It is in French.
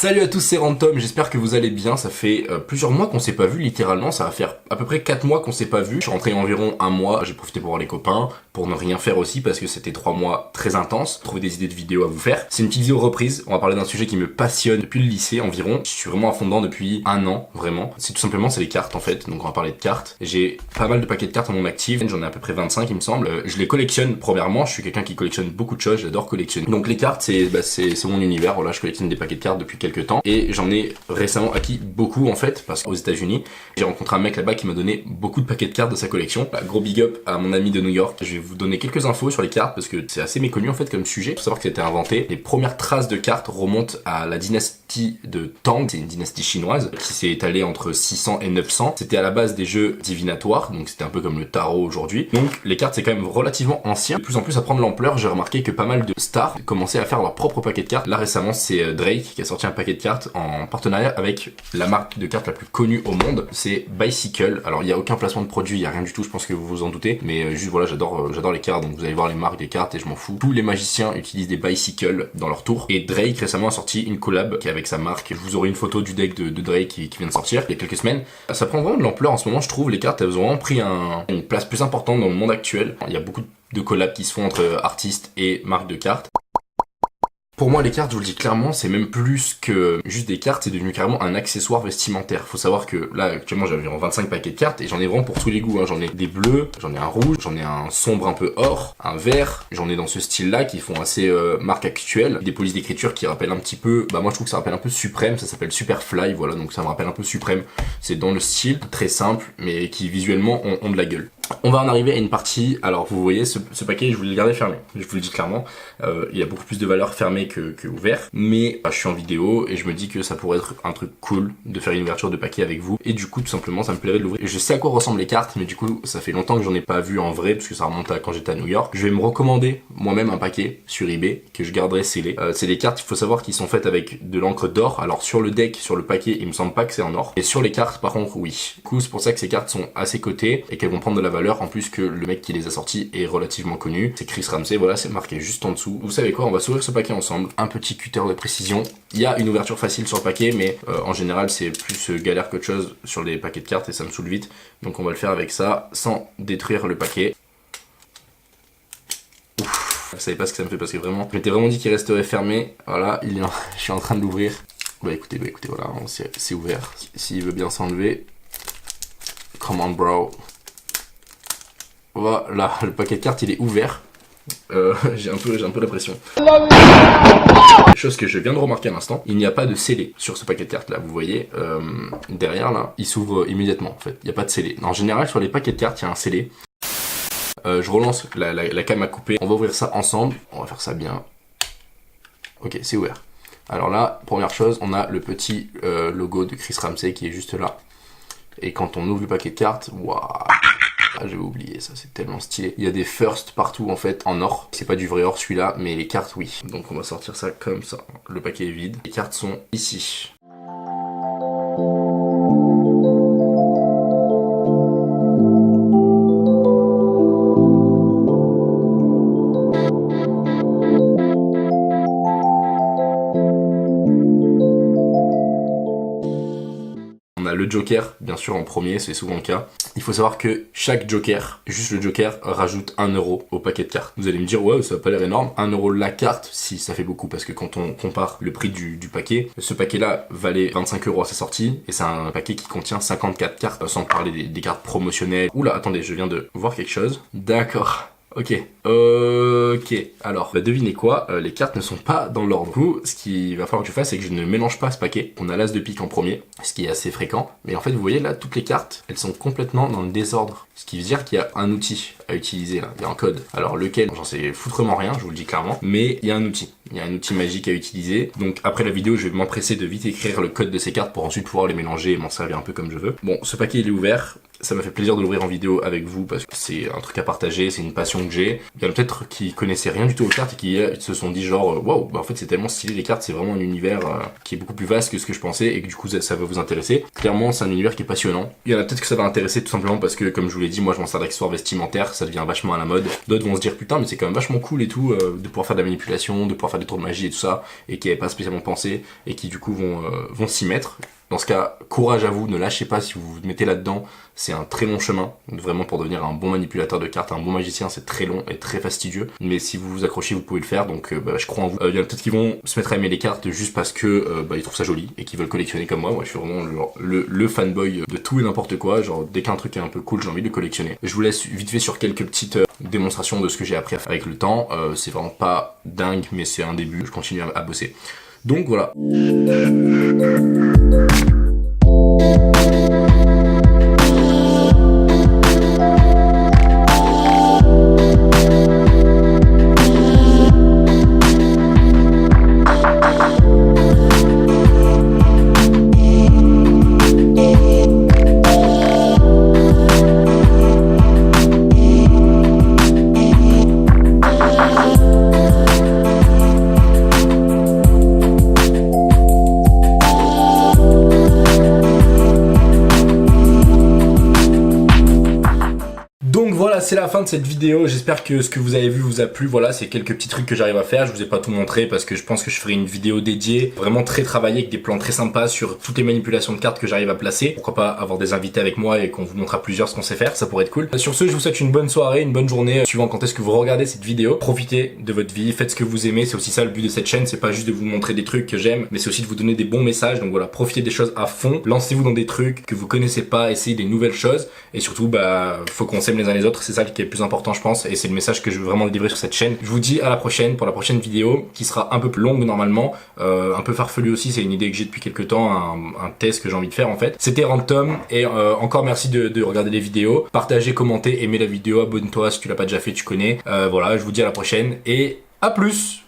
Salut à tous, c'est Rantom, j'espère que vous allez bien. Ça fait plusieurs mois qu'on s'est pas vu, littéralement. Ça va faire à peu près 4 mois qu'on s'est pas vu. Je suis rentré environ un mois, j'ai profité pour voir les copains, pour ne rien faire aussi parce que c'était 3 mois très intenses. Trouver des idées de vidéos à vous faire. C'est une petite vidéo reprise, on va parler d'un sujet qui me passionne depuis le lycée environ. Je suis vraiment à fond dedans depuis un an, vraiment. C'est tout simplement, c'est les cartes en fait, donc on va parler de cartes. J'ai pas mal de paquets de cartes en mon actif, j'en ai à peu près 25 il me semble. Je les collectionne premièrement, je suis quelqu'un qui collectionne beaucoup de choses, j'adore collectionner. Donc les cartes, c'est mon univers, voilà, je collectionne des paquets de cartes depuis quelques temps. Et j'en ai récemment acquis beaucoup en fait, parce qu'aux États-Unis, j'ai rencontré un mec là-bas qui m'a donné beaucoup de paquets de cartes de sa collection. Gros big up à mon ami de New York. Je vais vous donner quelques infos sur les cartes parce que c'est assez méconnu en fait comme sujet. Il faut savoir que c'était inventé. Les premières traces de cartes remontent à la dynastie de Tang, c'est une dynastie chinoise qui s'est étalée entre 600 et 900. C'était à la base des jeux divinatoires, donc c'était un peu comme le tarot aujourd'hui. Donc les cartes c'est quand même relativement ancien. De plus en plus à prendre l'ampleur, j'ai remarqué que pas mal de stars commençaient à faire leur propre paquet de cartes. Là récemment c'est Drake qui a sorti un paquet de cartes en partenariat avec la marque de cartes la plus connue au monde, c'est Bicycle. Alors il y a aucun placement de produit, il y a rien du tout, je pense que vous vous en doutez, mais juste voilà, j'adore les cartes, donc vous allez voir les marques des cartes et je m'en fous. Tous les magiciens utilisent des Bicycle dans leur tour et Drake récemment a sorti une collab qui est avec sa marque. Je vous aurai une photo du deck de Drake qui vient de sortir il y a quelques semaines. Ça prend vraiment de l'ampleur en ce moment, je trouve. Les cartes elles ont vraiment pris une place plus importante dans le monde actuel. Il y a beaucoup de collabs qui se font entre artistes et marques de cartes. Pour moi, les cartes, je vous le dis clairement, c'est même plus que juste des cartes, c'est devenu carrément un accessoire vestimentaire. Faut savoir que là, actuellement, j'ai environ 25 paquets de cartes et j'en ai vraiment pour tous les goûts. J'en ai des bleus, j'en ai un rouge, j'en ai un sombre un peu or, un vert, j'en ai dans ce style-là qui font assez marque actuelle. Des polices d'écriture qui rappellent un petit peu, moi je trouve que ça rappelle un peu Supreme, ça s'appelle Superfly, voilà, donc ça me rappelle un peu Supreme. C'est dans le style, très simple, mais qui visuellement ont de la gueule. On va en arriver à une partie, alors vous voyez ce paquet je voulais le garder fermé, je vous le dis clairement, il y a beaucoup plus de valeur fermé que ouvert, mais je suis en vidéo et je me dis que ça pourrait être un truc cool de faire une ouverture de paquet avec vous, et du coup tout simplement ça me plairait de l'ouvrir. Je sais à quoi ressemblent les cartes, mais du coup ça fait longtemps que j'en ai pas vu en vrai, parce que ça remonte à quand j'étais à New York. Je vais me recommander moi-même un paquet sur eBay, que je garderai scellé. C'est des cartes, il faut savoir qu'ils sont faites avec de l'encre d'or, alors sur le deck, sur le paquet, il me semble pas que c'est en or, et sur les cartes par contre oui. Du coup c'est pour ça que ces cartes sont assez cotées, et qu'elles vont prendre de la valeur, en plus que le mec qui les a sortis est relativement connu, c'est Chris Ramsey, voilà, c'est marqué juste en dessous. Vous savez quoi, on va s'ouvrir ce paquet ensemble, un petit cutter de précision. Il y a une ouverture facile sur le paquet, mais en général c'est plus galère qu'autre chose sur les paquets de cartes et ça me saoule vite, donc on va le faire avec ça, sans détruire le paquet. Ouf, vous savez pas ce que ça me fait parce que vraiment, je m'étais vraiment dit qu'il resterait fermé, voilà, je suis en train de l'ouvrir. Bah écoutez, voilà, c'est ouvert, s'il veut bien s'enlever. Come on bro. Voilà, le paquet de cartes il est ouvert. J'ai un peu la pression. Chose que je viens de remarquer à l'instant, il n'y a pas de scellé sur ce paquet de cartes là, vous voyez, derrière là, il s'ouvre immédiatement en fait, il n'y a pas de scellé. En général sur les paquets de cartes il y a un scellé. Je relance la cam à couper, on va ouvrir ça ensemble, on va faire ça bien. Ok, c'est ouvert. Alors là, première chose, on a le petit logo de Chris Ramsey qui est juste là. Et quand on ouvre le paquet de cartes, waouh, j'avais oublié ça, c'est tellement stylé. Il y a des firsts partout en fait, en or. C'est pas du vrai or celui-là, mais les cartes oui. Donc on va sortir ça comme ça. Le paquet est vide. Les cartes sont ici. Le Joker, bien sûr en premier, c'est souvent le cas. Il faut savoir que chaque Joker, juste le Joker, rajoute 1 euro au paquet de cartes. Vous allez me dire, ouais, ça a pas l'air énorme. 1 euro la carte, si, ça fait beaucoup, parce que quand on compare le prix du paquet, ce paquet-là valait 25 euros à sa sortie, et c'est un paquet qui contient 54 cartes, sans parler des cartes promotionnelles. Oula, attendez, je viens de voir quelque chose. D'accord. Ok, alors, devinez quoi, les cartes ne sont pas dans l'ordre. Du coup, ce qu'il va falloir que je fasse, c'est que je ne mélange pas ce paquet. On a l'as de pique en premier, ce qui est assez fréquent. Mais en fait, vous voyez là, toutes les cartes, elles sont complètement dans le désordre. Ce qui veut dire qu'il y a un outil à utiliser là, il y a un code. Alors lequel, j'en sais foutrement rien, je vous le dis clairement, mais il y a un outil. Il y a un outil magique à utiliser. Donc après la vidéo, je vais m'empresser de vite écrire le code de ces cartes pour ensuite pouvoir les mélanger et m'en servir un peu comme je veux. Bon, ce paquet il est ouvert. ça m'a fait plaisir de l'ouvrir en vidéo avec vous parce que c'est un truc à partager, c'est une passion que j'ai. Il y en a peut-être qui connaissaient rien du tout aux cartes et qui se sont dit genre waouh, bah en fait c'est tellement stylé les cartes, c'est vraiment un univers qui est beaucoup plus vaste que ce que je pensais et que du coup ça va vous intéresser. Clairement c'est un univers qui est passionnant. Il y en a peut-être que ça va intéresser tout simplement parce que comme je vous l'ai dit, moi je m'en sers d'accessoires vestimentaires, ça devient vachement à la mode. D'autres vont se dire putain mais c'est quand même vachement cool et tout de pouvoir faire de la manipulation, de pouvoir faire des tours de magie et tout ça et qui n'avaient pas spécialement pensé et qui du coup vont s'y mettre. Dans ce cas, courage à vous, ne lâchez pas si vous vous mettez là-dedans, c'est un très long chemin, vraiment pour devenir un bon manipulateur de cartes, un bon magicien c'est très long et très fastidieux, mais si vous vous accrochez vous pouvez le faire, donc je crois en vous. Il y en a peut-être qui vont se mettre à aimer les cartes juste parce que ils trouvent ça joli et qui veulent collectionner comme moi, je suis vraiment le fanboy de tout et n'importe quoi, genre dès qu'un truc est un peu cool j'ai envie de le collectionner. Je vous laisse vite fait sur quelques petites démonstrations de ce que j'ai appris avec le temps, c'est vraiment pas dingue mais c'est un début, je continue à bosser. Donc voilà. Donc voilà, c'est la fin de cette vidéo, j'espère que ce que vous avez vu vous a plu, voilà, c'est quelques petits trucs que j'arrive à faire, je vous ai pas tout montré parce que je pense que je ferai une vidéo dédiée, vraiment très travaillée avec des plans très sympas sur toutes les manipulations de cartes que j'arrive à placer, pourquoi pas avoir des invités avec moi et qu'on vous montre à plusieurs ce qu'on sait faire, ça pourrait être cool. Sur ce, je vous souhaite une bonne soirée, une bonne journée, suivant quand est-ce que vous regardez cette vidéo, profitez de votre vie, faites ce que vous aimez, c'est aussi ça le but de cette chaîne, c'est pas juste de vous montrer des trucs que j'aime, mais c'est aussi de vous donner des bons messages, donc voilà, profitez des choses à fond, lancez-vous dans des trucs que vous connaissez pas, essayez des nouvelles choses, et surtout, faut qu'on s'aime les uns les autres, c'est ça qui est le plus important je pense et c'est le message que je veux vraiment délivrer sur cette chaîne. Je vous dis à la prochaine pour la prochaine vidéo qui sera un peu plus longue normalement, un peu farfelu aussi, c'est une idée que j'ai depuis quelques temps, un test que j'ai envie de faire en fait. C'était Random et encore merci de regarder les vidéos, partagez, commentez, aimez la vidéo, abonne-toi si tu l'as pas déjà fait, tu connais. Voilà, je vous dis à la prochaine et à plus.